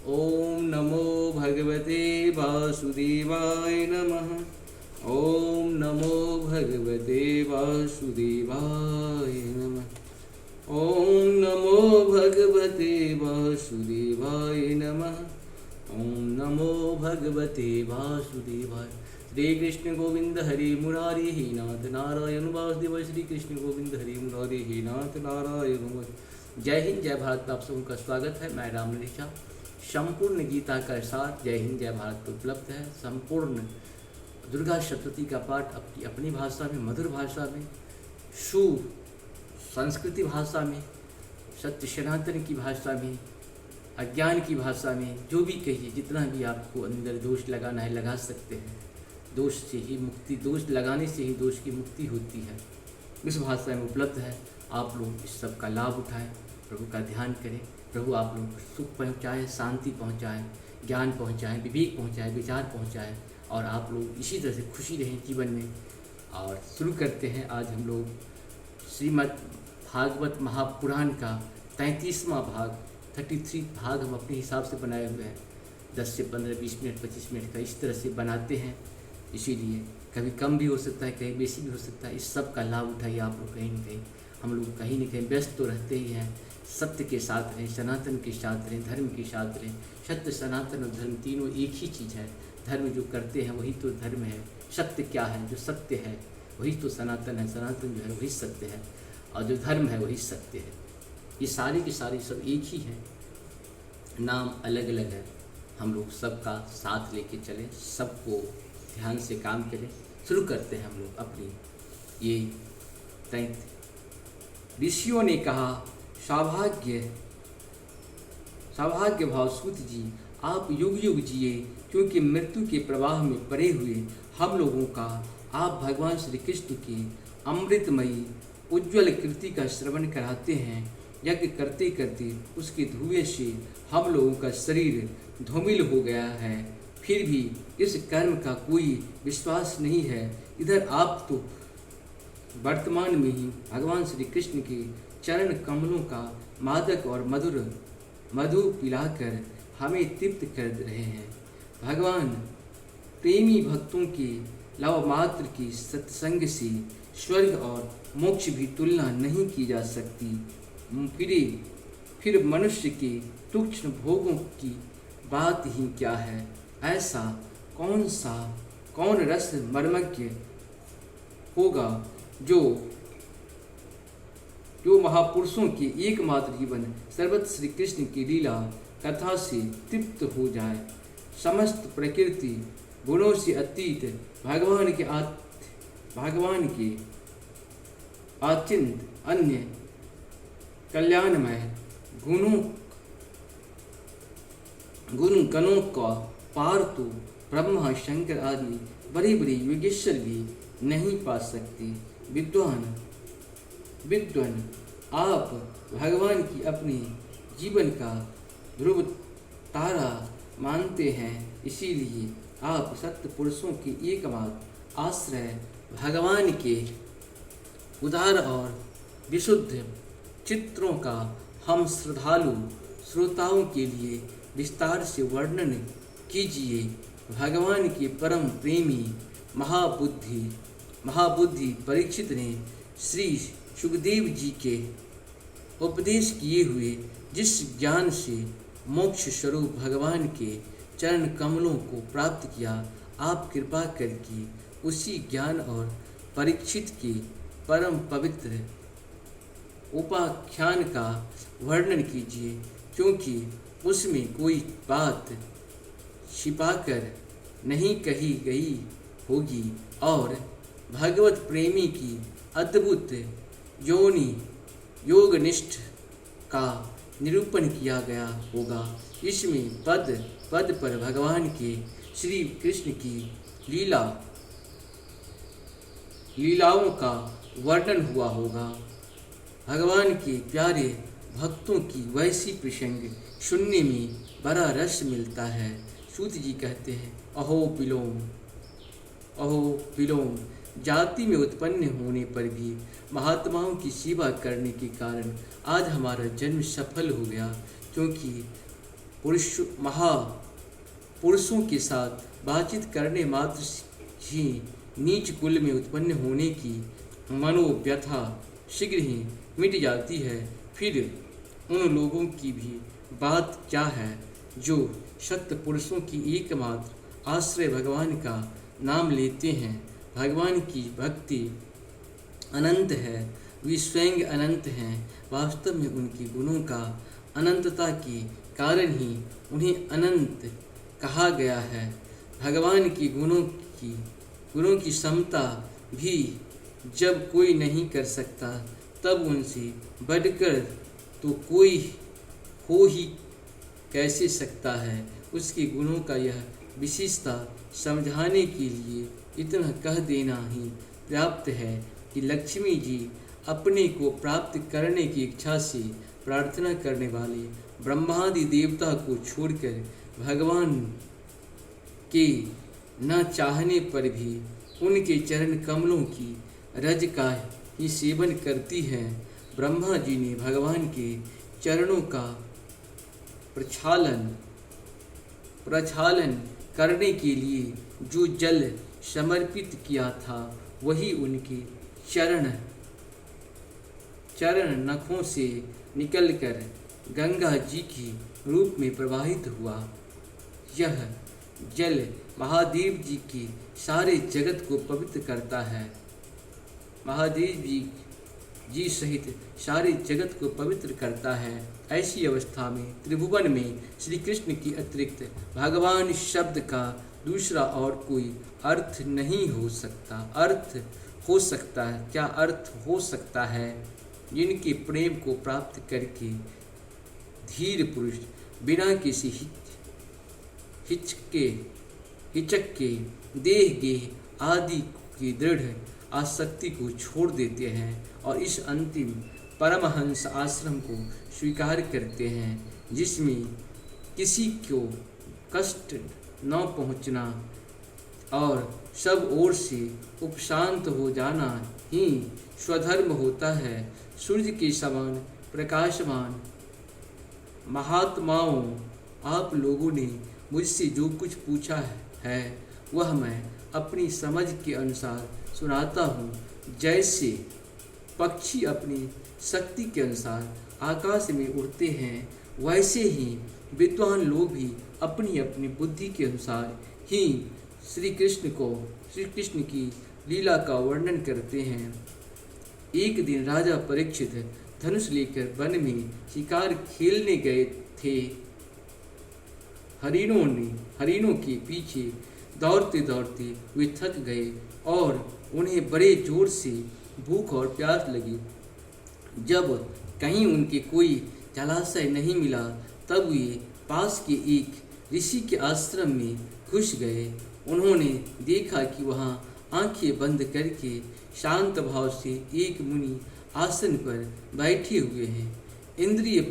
ओम नमो भगवते वासुदेवाय नमः। ओम नमो भगवते वासुदेवाय नमः। ओम नमो भगवते वासुदेवाय नमः। ओम नमो भगवते वासुदेवाय। श्री कृष्ण गोविंद हरि मुरारी हे नाथ नारायण वासुदेव। श्री कृष्ण गोविंद हरि मुरारी हे नाथ नारायण। जय हिंद जय भारत। आप सबका स्वागत है। मैं राम निशा। संपूर्ण गीता का सार जय हिंद जय भारत पर उपलब्ध है। संपूर्ण दुर्गा सप्तती का पाठ अपनी भाषा में, मधुर भाषा में, शु संस्कृति भाषा में, सत्य सनातन की भाषा में, अज्ञान की भाषा में, जो भी कहिए, जितना भी आपको अंदर दोष लगाना है लगा सकते हैं। दोष से ही मुक्ति, दोष लगाने से ही दोष की मुक्ति होती है। इस भाषा में उपलब्ध है। आप लोग इस सब का लाभ उठाएं, प्रभु का ध्यान करें। प्रभु आप लोगों को सुख पहुँचाए, शांति पहुँचाए, ज्ञान पहुँचाए, विवेक पहुँचाए, विचार पहुँचाए, और आप लोग इसी तरह से खुशी रहें जीवन में। और शुरू करते हैं। आज हम लोग श्रीमद् भागवत महापुराण का 33वां भाग, 33 भाग हम अपने हिसाब से बनाए हुए हैं। 10 से 15, 20 मिनट, 25 मिनट का इस तरह से बनाते हैं। इसीलिए कभी कम भी हो सकता है, कहीं बेसी भी हो सकता है। इस सब का लाभ उठाइए आप लोग। कहीं न कहीं हम लोग कहीं न कहीं व्यस्त तो रहते ही हैं। सत्य के साथ रहें, सनातन के साथ रहें, धर्म के साथ रहें। सत्य, सनातन और धर्म तीनों एक ही चीज़ है। धर्म जो करते हैं वही तो धर्म है। सत्य क्या है? जो सत्य है वही तो सनातन है। सनातन जो है वही सत्य है, और जो धर्म है वही सत्य है। ये सारी की सारी सब एक ही है, नाम अलग अलग है। हम लोग सबका साथ लेके चलें, सबको ध्यान से काम करें। शुरू करते हैं हम लोग अपनी ये 33। ऋषियों ने कहा, सौभाग्य भाव सूत जी, आप युग युग जिए, क्योंकि मृत्यु के प्रवाह में पड़े हुए हम लोगों का आप भगवान श्री कृष्ण की अमृतमयी उज्ज्वल कृति का श्रवण कराते हैं। यज्ञ करते करते उसके धुएं से हम लोगों का शरीर धूमिल हो गया है, फिर भी इस कर्म का कोई विश्वास नहीं है। इधर आप तो वर्तमान में ही भगवान श्री कृष्ण के चरण कमलों का मादक और मधु पिलाकर हमें तृप्त कर रहे हैं। भगवान प्रेमी भक्तों के लव मात्र की सत्संग से स्वर्ग और मोक्ष भी तुलना नहीं की जा सकती। फिर मनुष्य के तुच्छ भोगों की बात ही क्या है? ऐसा कौन रस मर्मज्ञ होगा जो महापुरुषों के एकमात्र जीवन सर्वत्र श्री कृष्ण की लीला कथा से तृप्त हो जाए। समस्त प्रकृति गुणों से अतीत भगवान के अचिंत अन्य कल्याणमय गुण गणों का पार तो ब्रह्मा शंकर आदि बड़े बड़े योगेश्वर भी नहीं पा सकते। विद्वान आप भगवान की अपने जीवन का ध्रुव तारा मानते हैं, इसीलिए आप सत्य पुरुषों के एकमात्र आश्रय भगवान के उदार और विशुद्ध चित्रों का हम श्रद्धालु श्रोताओं के लिए विस्तार से वर्णन कीजिए। भगवान के परम प्रेमी महाबुद्धि परीक्षित ने श्री सुखदेव जी के उपदेश किए हुए जिस ज्ञान से मोक्ष स्वरूप भगवान के चरण कमलों को प्राप्त किया, आप कृपा करके उसी ज्ञान और परीक्षित के परम पवित्र उपाख्यान का वर्णन कीजिए, क्योंकि उसमें कोई बात छिपाकर नहीं कही गई होगी और भगवत प्रेमी की अद्भुत योगनिष्ठ का निरूपण किया गया होगा। इसमें पद पद पर भगवान के श्री कृष्ण की लीलाओं का वर्णन हुआ होगा। भगवान के प्यारे भक्तों की वैसी प्रसंग सुनने में बड़ा रस मिलता है। सूत जी कहते हैं, अहो विलोम, जाति में उत्पन्न होने पर भी महात्माओं की सेवा करने के कारण आज हमारा जन्म सफल हो गया, क्योंकि महापुरुषों के साथ बातचीत करने मात्र ही नीच कुल में उत्पन्न होने की मनोव्यथा शीघ्र ही मिट जाती है, फिर उन लोगों की भी बात क्या है जो सत्य पुरुषों की एकमात्र आश्रय भगवान का नाम लेते हैं। भगवान की भक्ति अनंत है, वे स्वयं अनंत हैं। वास्तव में उनके गुणों का अनंतता के कारण ही उन्हें अनंत कहा गया है। भगवान की गुणों की समता भी जब कोई नहीं कर सकता, तब उनसे बढ़कर तो कोई हो ही कैसे सकता है। उसके गुणों का यह विशेषता समझाने के लिए इतना कह देना ही पर्याप्त है कि लक्ष्मी जी अपने को प्राप्त करने की इच्छा से प्रार्थना करने वाले ब्रह्मादि देवता को छोड़कर भगवान के न चाहने पर भी उनके चरण कमलों की रज का ही सेवन करती है। ब्रह्मा जी ने भगवान के चरणों का प्रक्षालन करने के लिए जो जल समर्पित किया था, वही उनके चरण नखों से निकलकर गंगा जी के रूप में प्रवाहित हुआ। यह जल महादेव जी के सारे जगत को पवित्र करता है। महादेव जी सहित सारे जगत को पवित्र करता है। ऐसी अवस्था में त्रिभुवन में श्री कृष्ण की अतिरिक्त भगवान शब्द का दूसरा और कोई अर्थ नहीं हो सकता। क्या अर्थ हो सकता है? जिनके प्रेम को प्राप्त करके धीर पुरुष बिना किसी हिचक के देह गेह आदि की दृढ़ आसक्ति को छोड़ देते हैं और इस अंतिम परमहंस आश्रम को स्वीकार करते हैं, जिसमें किसी को कष्ट न पहुंचना और सब ओर से उपशांत हो जाना ही स्वधर्म होता है। सूर्य के समान प्रकाशमान महात्माओं, आप लोगों ने मुझसे जो कुछ पूछा है वह मैं अपनी समझ के अनुसार सुनाता हूँ। जैसे पक्षी अपनी शक्ति के अनुसार आकाश में उड़ते हैं, वैसे ही विद्वान लोग भी अपनी अपनी बुद्धि के अनुसार ही श्री कृष्ण की लीला का वर्णन करते हैं। एक दिन राजा परीक्षित धनुष लेकर वन में शिकार खेलने गए थे। हरिणों के पीछे दौड़ते दौड़ते वे थक गए और उन्हें बड़े जोर से भूख और प्यास लगी। जब कहीं उनके कोई जलाशय नहीं मिला, तब वे पास के एक ऋषि के आश्रम में घुस गए। उन्होंने देखा कि वहाँ आंखें बंद करके शांत भाव से एक मुनि आसन पर बैठे हुए हैं। इंद्रिय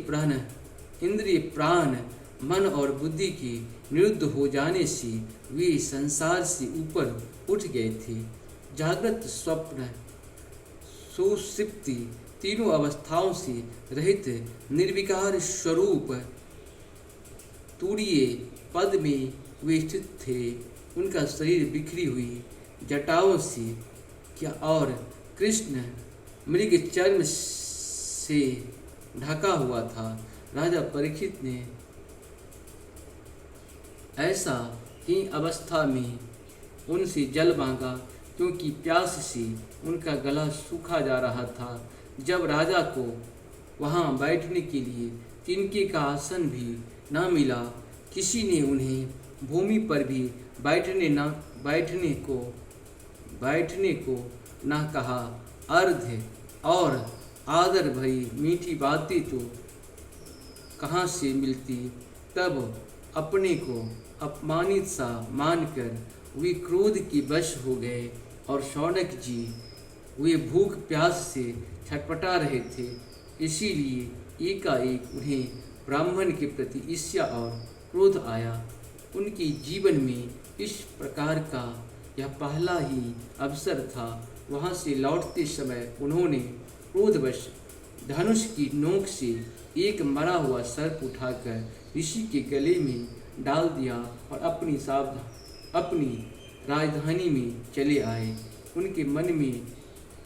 प्राण मन और बुद्धि के निरुद्ध हो जाने से वे संसार से ऊपर उठ गए थे। जागृत स्वप्न सुषुप्ति तीनों अवस्थाओं से रहित निर्विकार स्वरूप तुरीय पद में वे स्थित थे। उनका शरीर बिखरी हुई जटाओं से क्या और कृष्ण मृग चर्म से ढका हुआ था। राजा परीक्षित ने ऐसा ही अवस्था में उनसे जल मांगा, क्योंकि प्यास से उनका गला सूखा जा रहा था। जब राजा को वहाँ बैठने के लिए तिनके का आसन भी न मिला, किसी ने उन्हें भूमि पर भी बैठने को न कहा। अर्घ्य और आदर भरी मीठी बातें तो कहाँ से मिलती। तब अपने को अपमानित सा मानकर वे क्रोध की वश हो गए और शौनक जी वे भूख प्यास से छटपटा रहे थे, इसीलिए एकाएक उन्हें ब्राह्मण के प्रति ईर्ष्या और क्रोध आया। उनके जीवन में इस प्रकार का यह पहला ही अवसर था। वहाँ से लौटते समय उन्होंने क्रोधवश धनुष की नोक से एक मरा हुआ सर्प उठाकर ऋषि के गले में डाल दिया और अपनी राजधानी में चले आए। उनके मन में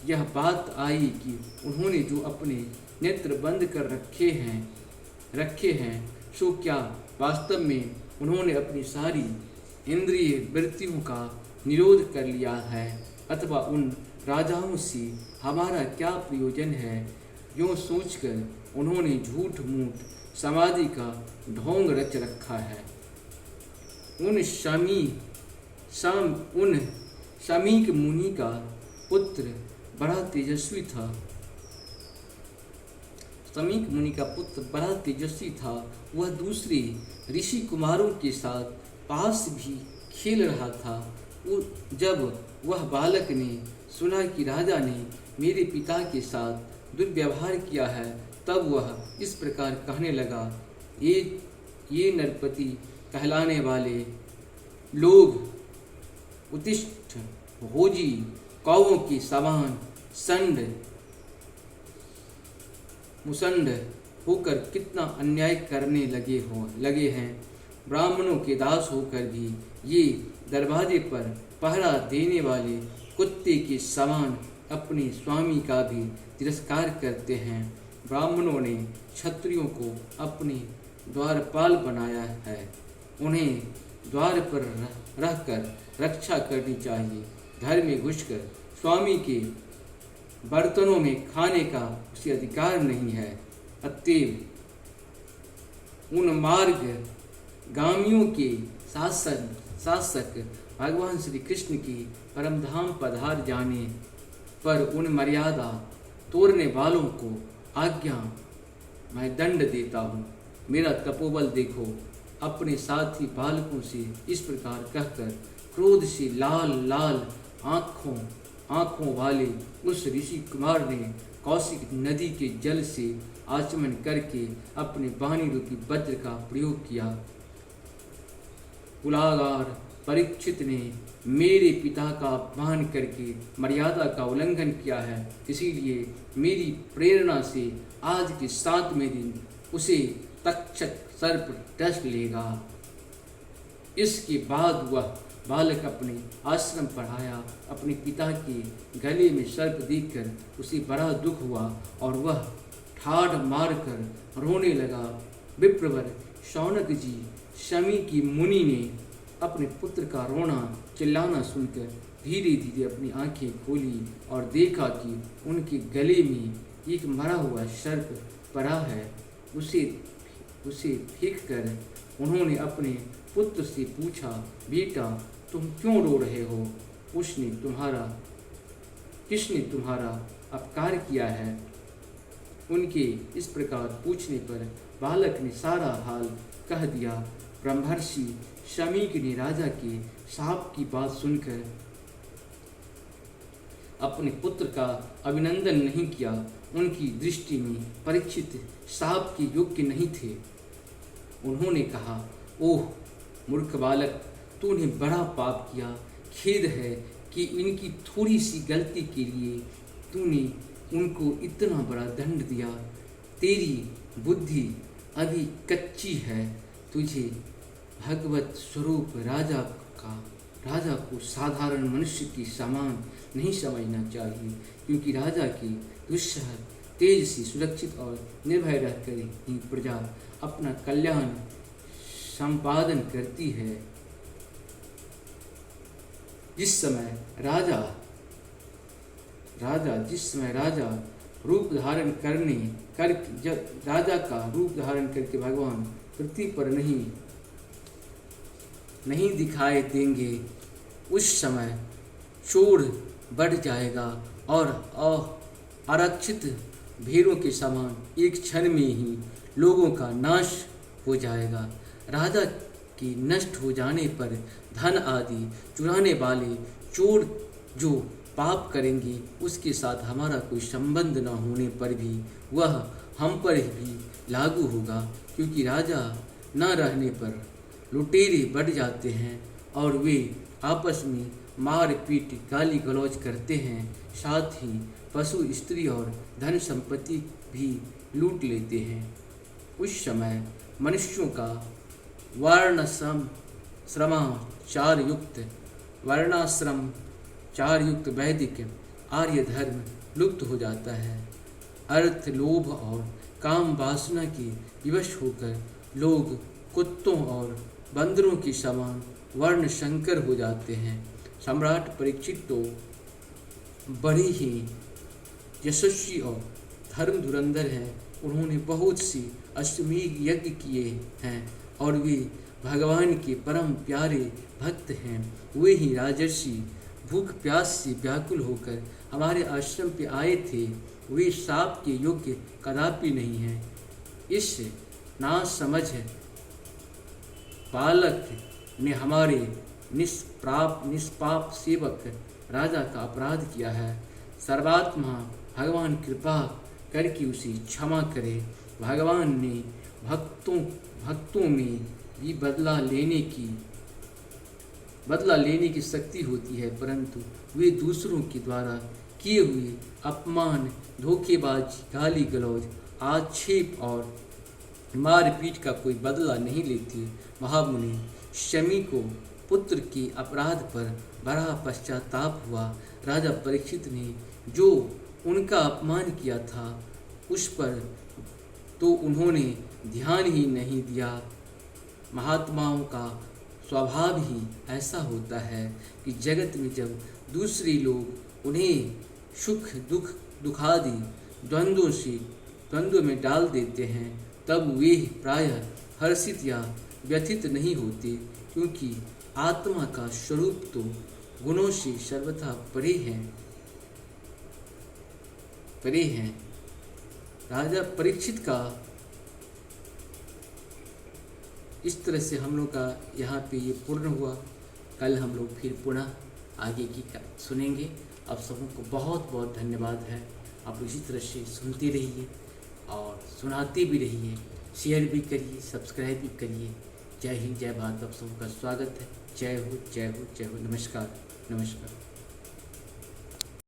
यह बात आई कि उन्होंने जो अपने नेत्र बंद कर रखे हैं सो क्या वास्तव में उन्होंने अपनी सारी इंद्रिय वृत्तियों का निरोध कर लिया है, अथवा उन राजाओं से हमारा क्या प्रयोजन है। यूँ सोचकर उन्होंने झूठ मूठ समाधि का ढोंग रच रखा है। उन शमीक मुनि का पुत्र बड़ा तेजस्वी था। शमीक मुनि का पुत्र बड़ा तेजस्वी था। वह दूसरे ऋषि कुमारों के साथ पास भी खेल रहा था। जब वह बालक ने सुना कि राजा ने मेरे पिता के साथ दुर्व्यवहार किया है, तब वह इस प्रकार कहने लगा, ये नरपति कहलाने वाले लोग उत्तिष्ठ भोजी कौवों के समान मुसंड होकर कितना अन्याय करने लगे हैं। ब्राह्मणों के दास होकर भी ये दरवाजे पर पहरा देने वाले कुत्ते के समान अपने स्वामी का भी तिरस्कार करते हैं। ब्राह्मणों ने क्षत्रियों को अपने द्वारपाल बनाया है। उन्हें द्वार पर रहकर रक्षा करनी चाहिए। घर में घुसकर स्वामी के बर्तनों में खाने का उसे अधिकार नहीं है। अतएव उन मार्ग गामियों के शासक भगवान श्री कृष्ण की परमधाम पधार जाने पर उन मर्यादा तोड़ने वालों को आज्ञा मैं दंड देता हूँ। मेरा तपोबल देखो। अपने साथी बालकों से इस प्रकार कहकर क्रोध से लाल लाल आँखों वाले उस ऋषि कुमार ने कौशिक नदी के जल से आचमन करके अपने वाणी रूपी वज्र का प्रयोग किया। कुलागार परीक्षित ने मेरे पिता का अपमान करके मर्यादा का उल्लंघन किया है, इसीलिए मेरी प्रेरणा से आज के 7वें दिन उसे तक्षक सर्प डस लेगा। इसके बाद वह बालक अपने आश्रम पर आया। अपने पिता के गले में सर्प देखकर उसे बड़ा दुख हुआ और वह ठाठ मारकर रोने लगा। विप्रवर शौनक जी शमी की मुनि ने अपने पुत्र का रोना चिल्लाना सुनकर धीरे धीरे अपनी आंखें खोली और देखा कि उनके गले में एक मरा हुआ सर्प पड़ा है। उसे फेंक कर उन्होंने अपने पुत्र से पूछा, बेटा तुम क्यों रो रहे हो? किसने तुम्हारा अपकार किया है? उनके इस प्रकार पूछने पर बालक ने सारा हाल कह दिया। ब्रह्मर्षि शमीक ने राजा के शाप की बात सुनकर अपने पुत्र का अभिनंदन नहीं किया। उनकी दृष्टि में परीक्षित शाप के योग्य नहीं थे। उन्होंने कहा, ओह मूर्ख बालक, तूने बड़ा पाप किया। खेद है कि इनकी थोड़ी सी गलती के लिए तूने उनको इतना बड़ा दंड दिया। तेरी बुद्धि अभी कच्ची है। तुझे भगवत स्वरूप राजा को साधारण मनुष्य के समान नहीं समझना चाहिए, क्योंकि राजा की दुस्सह तेज से सुरक्षित और निर्भय रहकर ही प्रजा अपना कल्याण संपादन करती है। जिस समय राजा रूप धारण जब राजा का रूप धारण करके भगवान पृथ्वी पर नहीं दिखाई देंगे, उस समय चोर बढ़ जाएगा और आरक्षित भेड़ों के समान एक क्षण में ही लोगों का नाश हो जाएगा। राजा के नष्ट हो जाने पर धन आदि चुराने वाले चोर जो पाप करेंगे, उसके साथ हमारा कोई संबंध न होने पर भी वह हम पर भी लागू होगा, क्योंकि राजा न रहने पर लुटेरे बढ़ जाते हैं और वे आपस में मार पीट गाली गलौज करते हैं। साथ ही पशु, स्त्री और धन संपत्ति भी लूट लेते हैं। उस समय मनुष्यों का वर्णाश्रम श्रमाचार युक्त वर्णाश्रम चार युक्त वैदिक आर्य धर्म लुप्त हो जाता है। अर्थ, लोभ और काम वासना की विवश होकर लोग कुत्तों और बंदरों के समान वर्ण संकर हो जाते हैं। सम्राट परीक्षित तो बड़े ही यशस्वी और धर्म धुरंधर हैं। उन्होंने बहुत सी अश्वमेध यज्ञ किए हैं और वे भगवान के परम प्यारे भक्त हैं। वे ही राजर्षि भूख प्यास से व्याकुल होकर हमारे आश्रम पे आए थे। वे साप के योग्य कदापि नहीं हैं। इस नासमझ बालक ने हमारे निष्पाप सेवक राजा का अपराध किया है। सर्वात्मा भगवान कृपा करके उसे क्षमा करे। भगवान ने भक्तों में भी बदला लेने की शक्ति होती है, परंतु वे दूसरों के द्वारा किए हुए अपमान, धोखेबाजी, गाली गलौज, आक्षेप और मारपीट का कोई बदला नहीं लेते। महामुनि शमी को पुत्र के अपराध पर बड़ा पश्चाताप हुआ। राजा परीक्षित ने जो उनका अपमान किया था उस पर तो उन्होंने ध्यान ही नहीं दिया। महात्माओं का स्वभाव ही ऐसा होता है कि जगत में जब दूसरे लोग उन्हें सुख दुखादि द्वंद्व में डाल देते हैं तब वे प्रायः हर्षित या व्यथित नहीं होते, क्योंकि आत्मा का स्वरूप तो गुणों से सर्वथा परे हैं। राजा परीक्षित का इस तरह से हम लोग का यहाँ पे ये पूर्ण हुआ। कल हम लोग फिर पुनः आगे की सुनेंगे। आप सबको बहुत बहुत धन्यवाद है। आप इसी तरह से सुनते रहिए और सुनाते भी रहिए, शेयर भी करिए, सब्सक्राइब भी करिए। जय हिंद, जय भारत। आप सबका स्वागत है। जय हो, जय हो, जय हो। नमस्कार, नमस्कार।